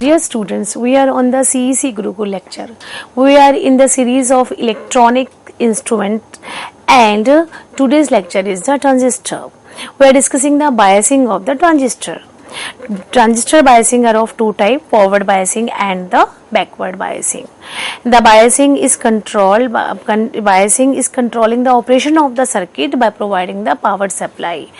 Dear students, we are on the CEC Gurukul lecture. We are in the series of electronic instrument and today's lecture is the transistor. We are discussing the biasing of the transistor. Transistor biasing are of two types, forward biasing and the backward biasing. The biasing is controlling the operation of the circuit by providing the power supply.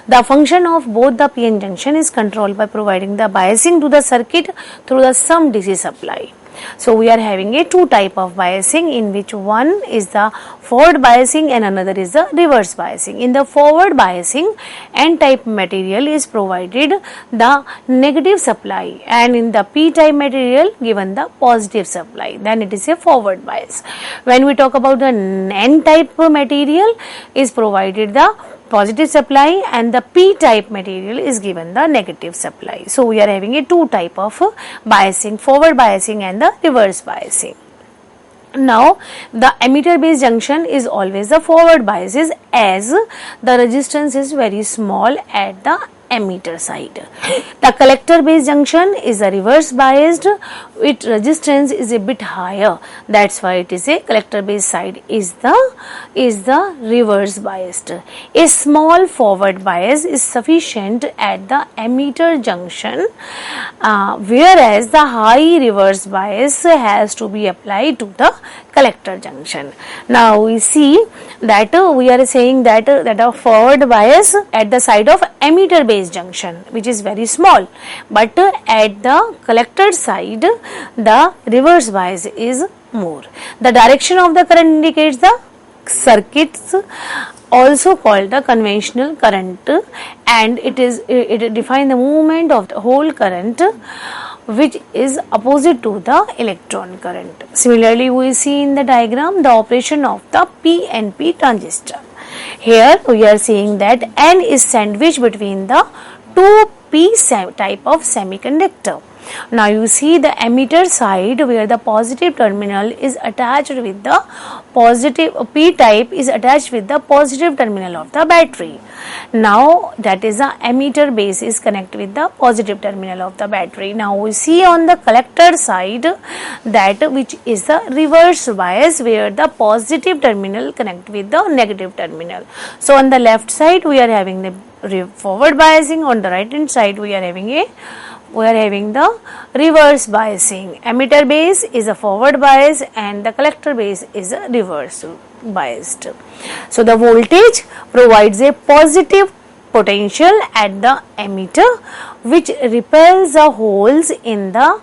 The function of both the PN junction is controlled by providing the biasing to the circuit through the some DC supply. So we are having a two type of biasing, in which one is the forward biasing and another is the reverse biasing. In the forward biasing, N type material is provided the negative supply, and in the P type material given the positive supply, then it is a forward bias. When we talk about the N type material is provided the positive supply and the P type material is given the negative supply. So we are having a two type of biasing, forward biasing and the reverse biasing. Now the emitter base junction is always the forward biases, as the resistance is very small at the emitter side. The collector base junction is a reverse biased, its resistance is a bit higher, that's why it is a collector base side is the reverse biased. A small forward bias is sufficient at the emitter junction, whereas the high reverse bias has to be applied to the collector junction. Now we see that we are saying that a forward bias at the side of emitter base junction, which is very small, but at the collector side the reverse bias is more. The direction of the current indicates the circuits, also called the conventional current, and it defines the movement of the whole current, which is opposite to the electron current. Similarly, we see in the diagram the operation of the PNP transistor. Here we are seeing that N is sandwiched between the two P type of semiconductor. Now you see the emitter side where the positive terminal is attached with the positive, P type is attached with the positive terminal of the battery. Now that is the emitter base is connected with the positive terminal of the battery. Now we see on the collector side that which is the reverse bias, where the positive terminal connect with the negative terminal. So on the left side we are having the forward biasing, on the right hand side we are having the reverse biasing. Emitter base is a forward bias and the collector base is a reverse biased. So the voltage provides a positive potential at the emitter, which repels the holes in the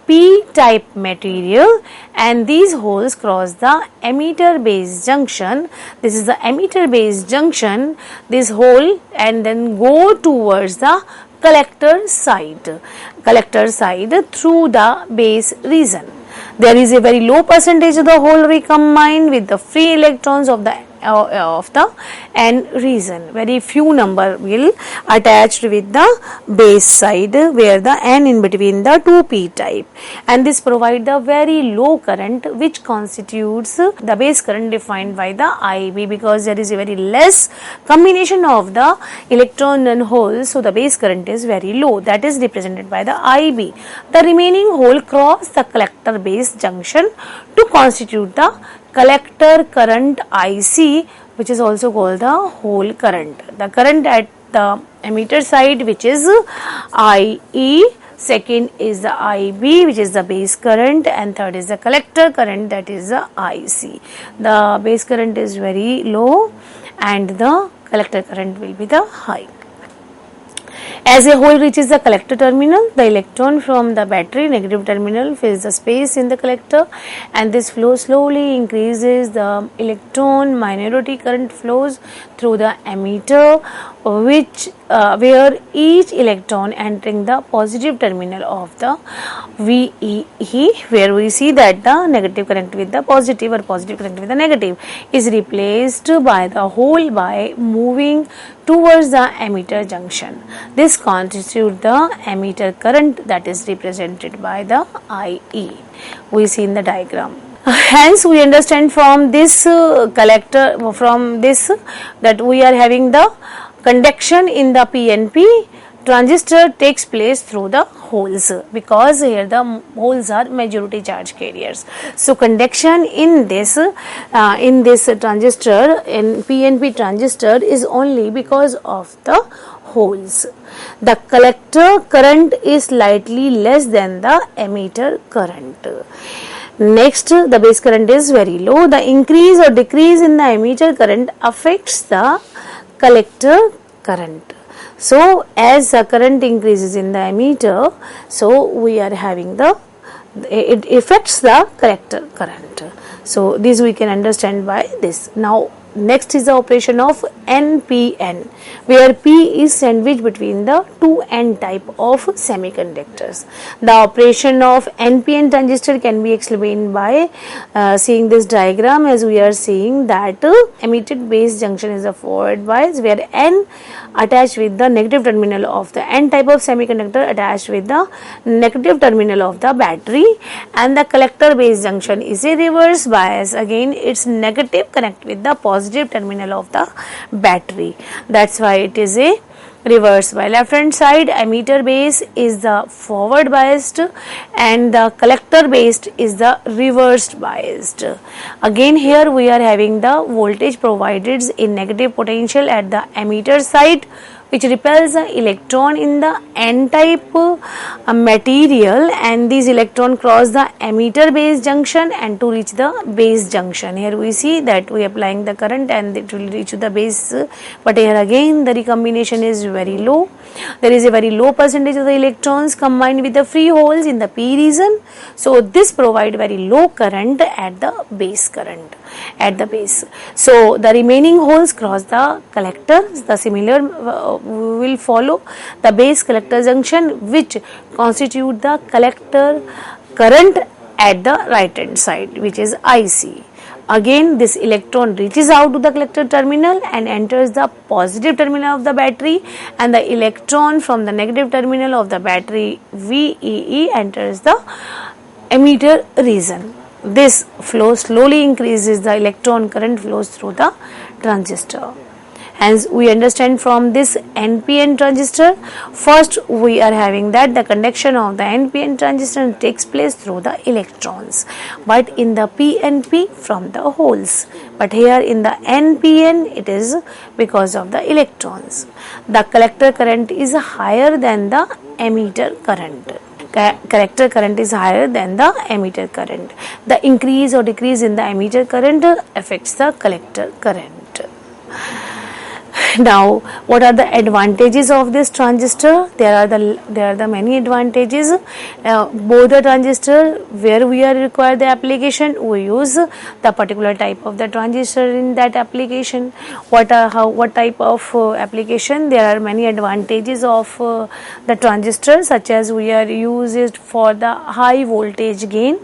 P type material, and these holes cross the emitter base junction. This is the emitter base junction, this hole, and then go towards the collector side through the base region. There is a very low percentage of the hole recombined with the free electrons of the N region. Very few number will attached with the base side, where the N in between the two P type, and this provide the very low current, which constitutes the base current defined by the IB, because there is a very less combination of the electron and holes, so the base current is very low, that is represented by the IB. The remaining hole cross the collector base junction to constitute the collector current IC, which is also called the hole current. The current at the emitter side, which is IE, second is the IB, which is the base current, and third is the collector current, that is the IC. The base current is very low and the collector current will be the high. As a hole reaches the collector terminal, the electron from the battery negative terminal fills the space in the collector, and this flow slowly increases. The electron minority current flows through the emitter, where each electron entering the positive terminal of the VEE, where we see that the negative connect with the positive or positive connect with the negative, is replaced by the hole by moving towards the emitter junction. This constitutes the emitter current, that is represented by the IE. We see in the diagram. Hence we understand from this that we are having the conduction in the PNP transistor takes place through the holes, because here the holes are majority charge carriers. So conduction in this transistor, in PNP transistor, is only because of the holes. The collector current is slightly less than the emitter current. Next, the base current is very low. The increase or decrease in the emitter current affects the collector current. So as the current increases in the emitter, so we are having it affects the collector current. So this we can understand by this. Now next is the operation of NPN, where P is sandwiched between the two N type of semiconductors. The operation of NPN transistor can be explained by seeing this diagram, as we are seeing that emitted base junction is a forward bias, where N attached with the negative terminal of the N type of semiconductor attached with the negative terminal of the battery, and the collector base junction is a reverse bias. Again, its negative connect with the positive terminal of the battery. That's why it is a reverse. By left hand side, emitter base is the forward biased and the collector base is the reversed biased. Again, here we are having the voltage provided in negative potential at the emitter side, which repels the electron in the N type material, and these electron cross the emitter base junction and to reach the base junction. Here we see that we are applying the current and it will reach the base, but here again the recombination is very low. There is a very low percentage of the electrons combined with the free holes in the P region, so this provide very low current at the base current at the base. So the remaining holes cross the collector. The similar will follow the base collector junction, which constitute the collector current at the right hand side, which is IC. Again, this electron reaches out to the collector terminal and enters the positive terminal of the battery, and the electron from the negative terminal of the battery VEE enters the emitter region. This flow slowly increases the electron current flows through the transistor. Hence, we understand from this NPN transistor, first we are having that the conduction of the NPN transistor takes place through the electrons, but in the PNP from the holes. But here in the NPN, it is because of the electrons. The collector current is higher than the emitter current. Collector current is higher than the emitter current. The increase or decrease in the emitter current affects the collector current. Now, what are the advantages of this transistor? There are the many advantages. Both the transistor, where we are require the application, we use the particular type of the transistor in that application. What type of application? There are many advantages of the transistor, such as we are use it for the high voltage gain.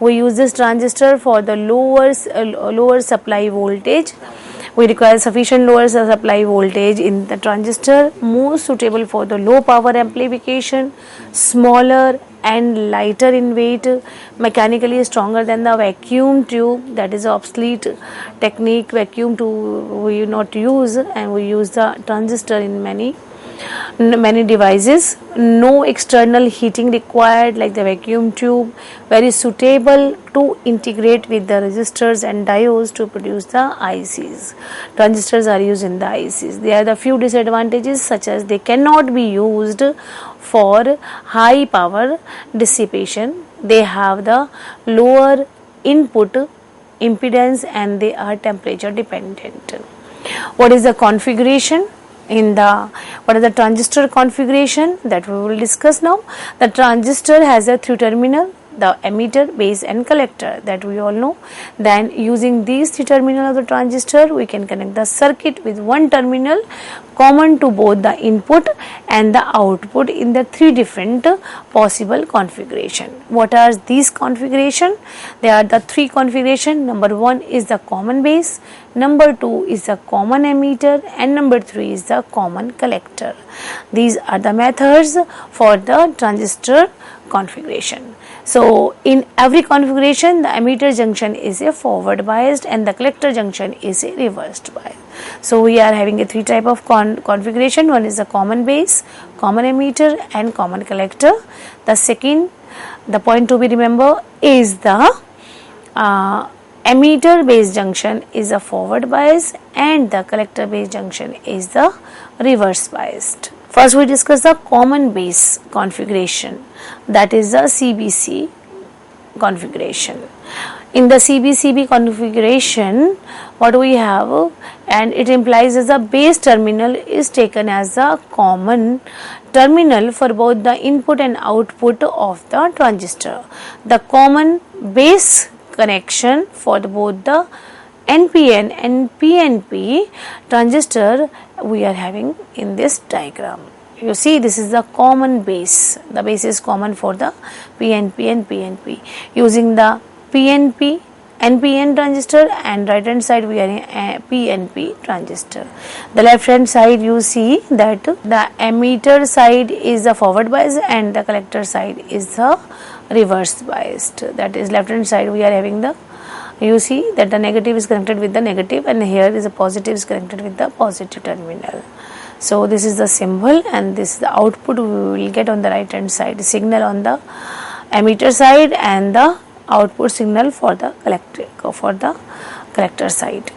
We use this transistor for the lower supply voltage. We require sufficient lower supply voltage in the transistor, most suitable for the low power amplification, smaller and lighter in weight, mechanically stronger than the vacuum tube. That is obsolete technique. Vacuum tube we not use, and we use the transistor in many devices. No external heating required like the vacuum tube. Very suitable to integrate with the resistors and diodes to produce the ICs. Transistors are used in the ICs. There are the few disadvantages, such as they cannot be used for high power dissipation. They have the lower input impedance and they are temperature dependent. What is the configuration? What is the transistor configuration? That we will discuss now. The transistor has a 3 terminal, the emitter, base and collector, that we all know. Then using these 3 terminals of the transistor, we can connect the circuit with 1 terminal common to both the input and the output in the 3 different possible configuration. What are these configuration? There are the 3 configuration. Number 1 is the common base, number 2 is the common emitter, and number 3 is the common collector. These are the methods for the transistor configuration. So in every configuration, the emitter junction is a forward biased and the collector junction is a reversed biased. So we are having a three type of configuration. One is the common base, common emitter and common collector. The second, the point to be remember is the emitter base junction is a forward bias and the collector base junction is the reverse biased. First we discuss the common base configuration, that is the CBC configuration. In the CBCB configuration, what we have, and it implies as the base terminal is taken as the common terminal for both the input and output of the transistor. The common base connection for both the NPN and PNP transistor we are having in this diagram. You see, this is the common base. The base is common for the PNP and PNP. Using the PNP, NPN transistor, and right hand side we are in PNP transistor. The left hand side you see that the emitter side is the forward bias and the collector side is the reverse biased. That is, left hand side we are having the, you see that the negative is connected with the negative and here is the positive is connected with the positive terminal. So this is the symbol and this is the output we will get on the right hand side, signal on the emitter side and the output signal for the collector side.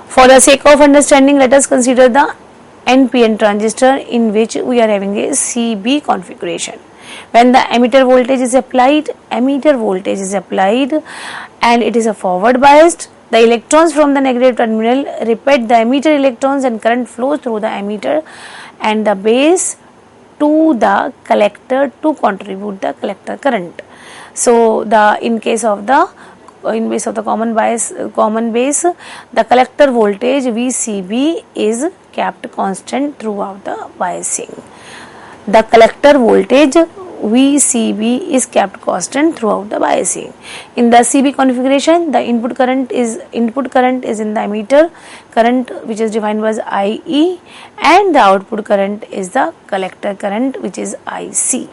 For the sake of understanding, let us consider the NPN transistor in which we are having a CB configuration. When the emitter voltage is applied and it is a forward biased, the electrons from the negative terminal repel the emitter electrons and current flows through the emitter and the base to the collector to contribute the collector current. So in case of the common base, the collector voltage VCB is kept constant throughout the biasing. The collector voltage VCB is kept constant throughout the biasing. In the CB configuration, the input current is in the emitter current, which is defined as IE, and the output current is the collector current, which is IC.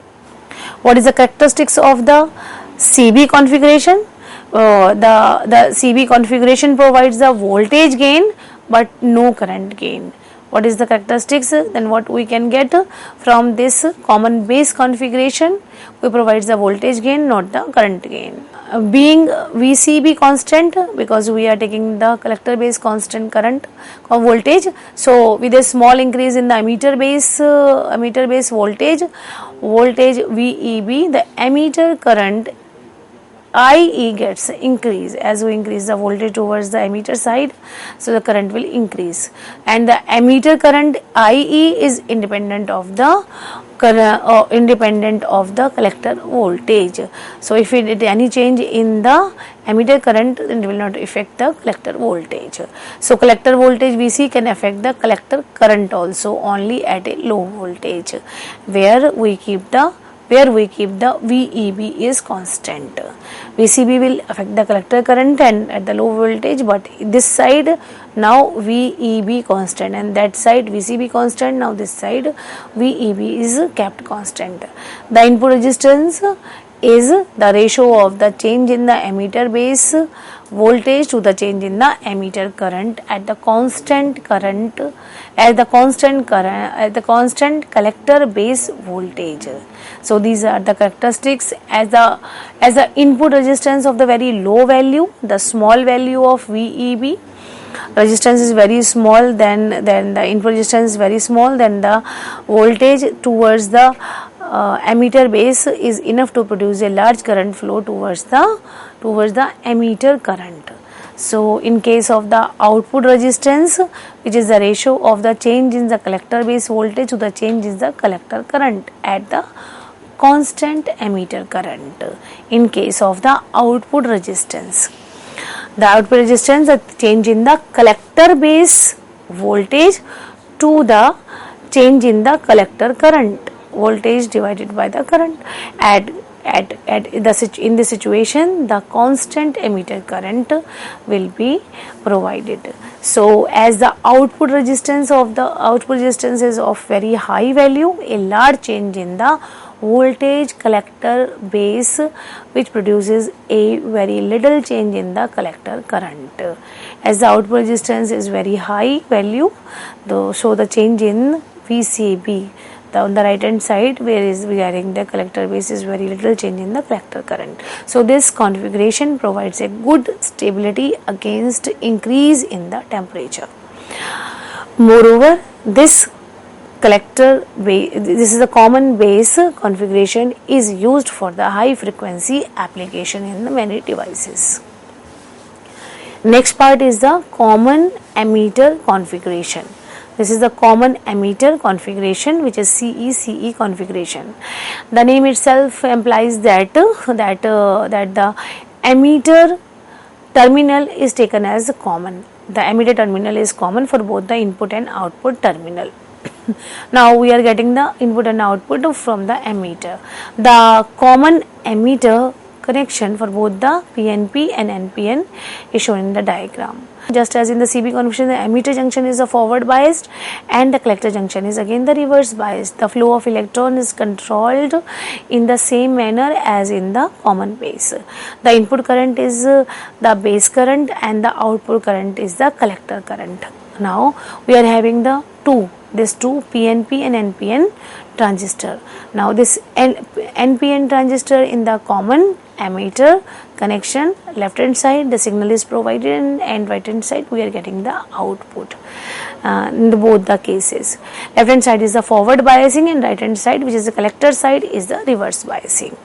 What is the characteristics of the CB configuration? The CB configuration provides the voltage gain but no current gain. What is the characteristics? Then what we can get from this common base configuration, we provide the voltage gain, not the current gain. Being VCB constant, because we are taking the collector base constant current voltage, so with a small increase in the emitter base voltage VEB, the emitter current IE gets increase. As we increase the voltage towards the emitter side, so the current will increase, and the emitter current IE is independent of the collector voltage. So if it any change in the emitter current, then it will not affect the collector voltage. So collector voltage VC can affect the collector current also only at a low voltage, where we keep the VEB is constant. VCB will affect the collector current and at the low voltage, but this side now VEB constant and that side VCB constant. Now this side VEB is kept constant. The input resistance is the ratio of the change in the emitter base voltage to the change in the emitter current at the constant collector base voltage. So these are the characteristics. As the input resistance of the very low value, the small value of VEB resistance is very small, then the input resistance is very small, then the voltage towards the emitter base is enough to produce a large current flow towards the emitter current. So in case of the output resistance, which is the ratio of the change in the collector base voltage to the change in the collector current at the constant emitter current. In case of the output resistance, the change in the collector base voltage to the change in the collector current, voltage divided by the current. In this situation, the constant emitter current will be provided. So as the output resistance is of very high value, a large change in the voltage collector base, which produces a very little change in the collector current. As the output resistance is very high value, so the change in VCB, on the right hand side where is we are having the collector base is very little change in the collector current. So this configuration provides a good stability against increase in the temperature. Moreover, this collector base, this is a common base configuration, is used for the high frequency application in the many devices. Next part is the common emitter configuration. This is the common emitter configuration, which is CECE configuration. The name itself implies that the emitter terminal is taken as common. The emitter terminal is common for both the input and output terminal. Now we are getting the input and output from the emitter. The common emitter connection for both the PNP and NPN is shown in the diagram. Just as in the CB configuration, the emitter junction is the forward biased and the collector junction is again the reverse biased. The flow of electron is controlled in the same manner as in the common base. The input current is the base current and the output current is the collector current. Now we are having these two PNP and NPN transistor. Now this NPN transistor in the common emitter connection, left hand side the signal is provided and right hand side we are getting the output in both the cases. Left hand side is the forward biasing and right hand side, which is the collector side, is the reverse biasing.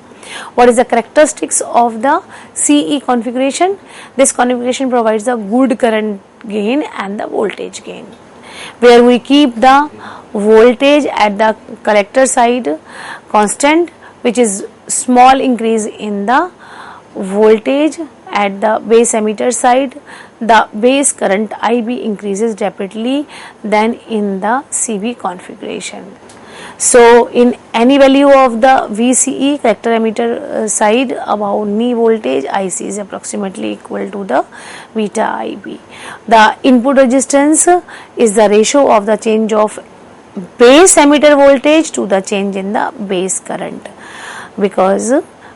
What is the characteristics of the CE configuration? This configuration provides a good current gain and the voltage gain, where we keep the voltage at the collector side constant, which is small increase in the voltage at the base emitter side. The base current IB increases rapidly than in the CB configuration. So in any value of the VCE collector emitter side, above knee voltage IC is approximately equal to the beta IB. The input resistance is the ratio of the change of base emitter voltage to the change in the base current, because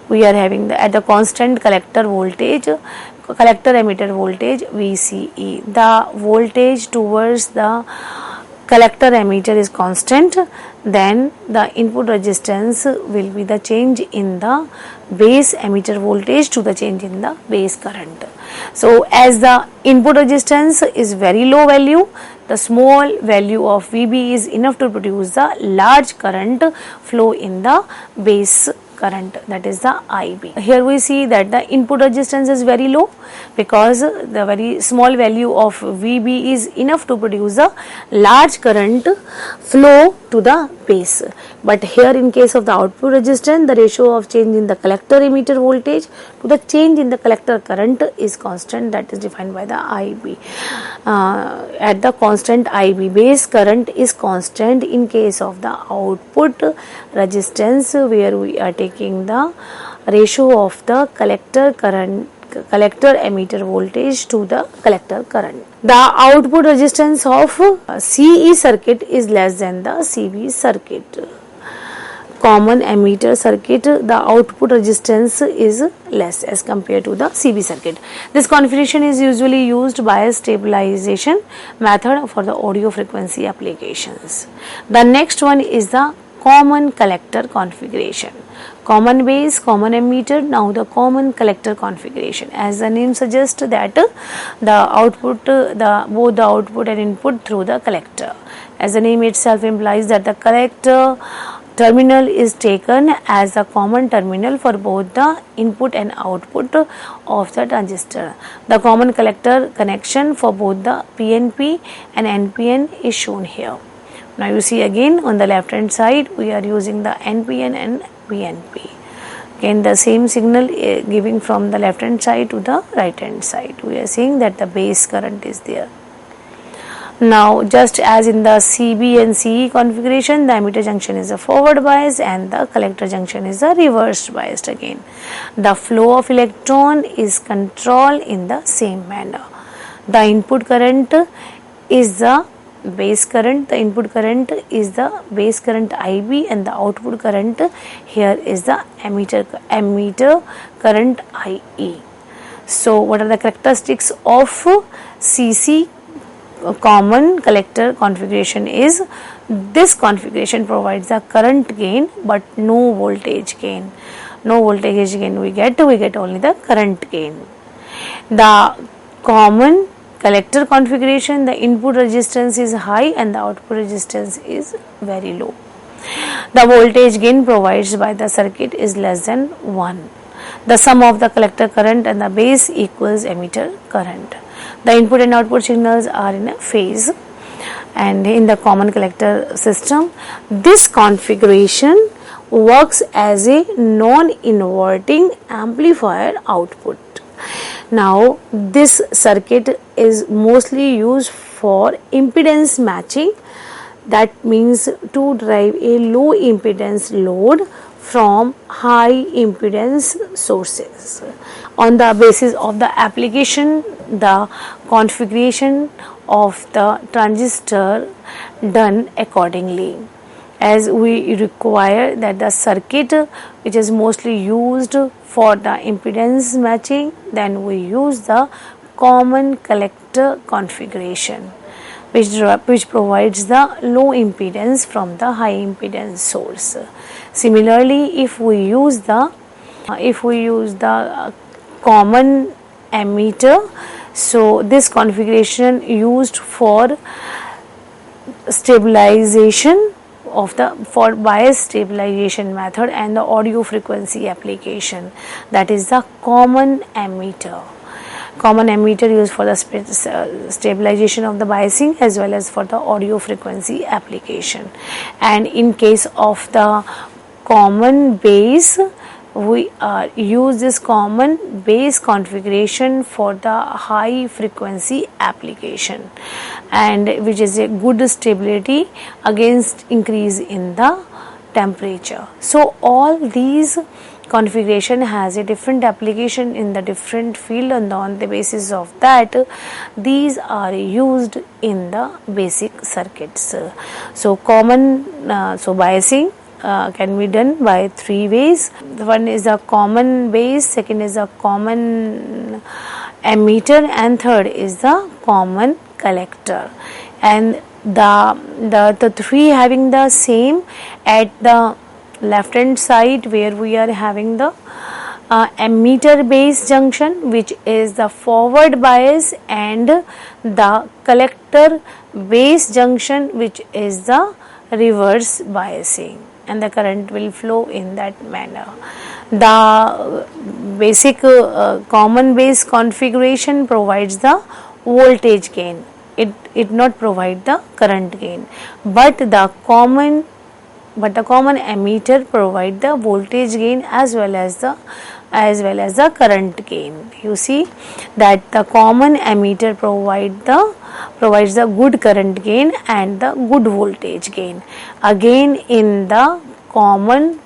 we are having at the constant collector emitter voltage VCE. The voltage towards the collector emitter is constant, then the input resistance will be the change in the base emitter voltage to the change in the base current. So as the input resistance is very low value, the small value of VB is enough to produce the large current flow in the base current, that is the IB. Here we see that the input resistance is very low because the very small value of VB is enough to produce a large current flow to the base. But here in case of the output resistance, the ratio of change in the collector emitter voltage to the change in the collector current is constant, that is defined by the IB. At the constant IB, base current is constant in case of the output resistance, where we are taking the ratio of the collector emitter voltage to the collector current. The output resistance of CE circuit is less than the CB circuit. Common emitter circuit, the output resistance is less as compared to the CB circuit. This configuration is usually used by a stabilization method for the audio frequency applications. The next one is the common collector configuration. Common base, common emitter, now the common collector configuration. As the name suggests that the output, both the output and input through the collector. As the name itself implies that the collector terminal is taken as a common terminal for both the input and output of the transistor. The common collector connection for both the PNP and NPN is shown here. Now you see again on the left hand side we are using the NPN and PNP. Again the same signal giving from the left hand side to the right hand side. We are seeing that the base current is there. Now just as in the CB and CE configuration, the emitter junction is a forward bias and the collector junction is a reverse biased again. The flow of electron is controlled in the same manner. The input current is the base current, the input current is the base current IB, and the output current here is the ammeter current IE. So what are the characteristics of CC common collector configuration is this configuration provides the current gain but no voltage gain. No voltage gain we get only the current gain. The common collector configuration, the input resistance is high and the output resistance is very low. The voltage gain provided by the circuit is less than 1. The sum of the collector current and the base equals ammeter current. The input and output signals are in a phase, and in the common collector system, this configuration works as a non-inverting amplifier output. Now, this circuit is mostly used for impedance matching, that means to drive a low impedance load from high impedance sources. On the basis of the application, the configuration of the transistor done accordingly. As we require that the circuit which is mostly used for the impedance matching, then we use the common collector configuration, which provides the low impedance from the high impedance source. Similarly, if we use the common ammeter, so this configuration used for stabilization of the for bias stabilization method and the audio frequency application, that is the common ammeter. Common ammeter used for the stabilization of the biasing as well as for the audio frequency application. And in case of the common base, we use this common base configuration for the high frequency application, and which is a good stability against increase in the temperature. So all these configuration has a different application in the different field, and on the basis of that these are used in the basic circuits. So biasing can be done by 3 ways. One is a common base, second is a common ammeter, and third is the common collector. And the three having the same at the left hand side, where we are having the ammeter base junction, which is the forward bias, and the collector base junction, which is the reverse biasing, and the current will flow in that manner. The basic common base configuration provides the voltage gain. It not provide the current gain, but the common ammeter provide the voltage gain as well as the current gain. You see that the common ammeter provides the good current gain and the good voltage gain. Again, in the common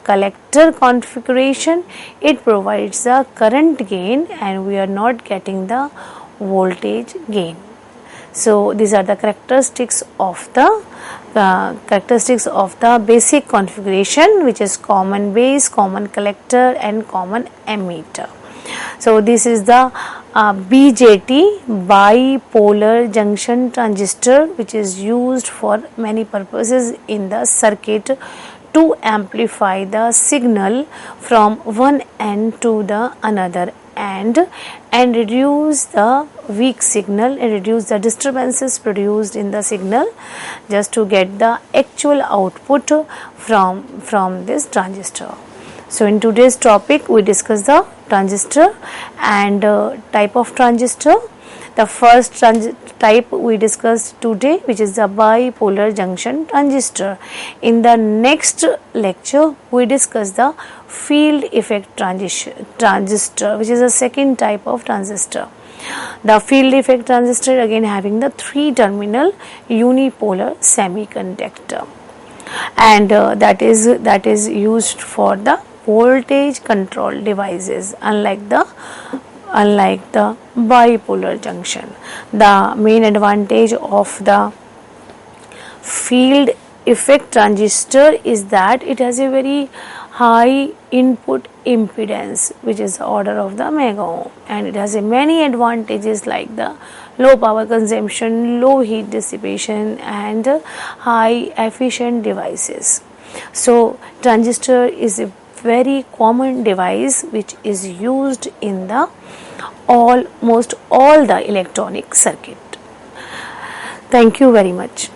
collector configuration, it provides the current gain and we are not getting the voltage gain. So these are the characteristics of the basic configuration, which is common base, common collector, and common ammeter. So this is the BJT, bipolar junction transistor, which is used for many purposes in the circuit to amplify the signal from one end to the another end and reduce the weak signal and reduce the disturbances produced in the signal, just to get the actual output from this transistor. So in today's topic we discuss the transistor and type of transistor. The first type we discussed today, which is the bipolar junction transistor. In the next lecture we discuss the field effect transistor, which is the second type of transistor. The field effect transistor again having the 3-terminal unipolar semiconductor, and that is used for the voltage control devices, unlike the bipolar junction. The main advantage of the field effect transistor is that it has a very high input impedance, which is the order of the mega ohm, and it has a many advantages like the low power consumption, low heat dissipation, and high efficient devices. So transistor is a very common device which is used in the almost all the electronic circuit. Thank you very much.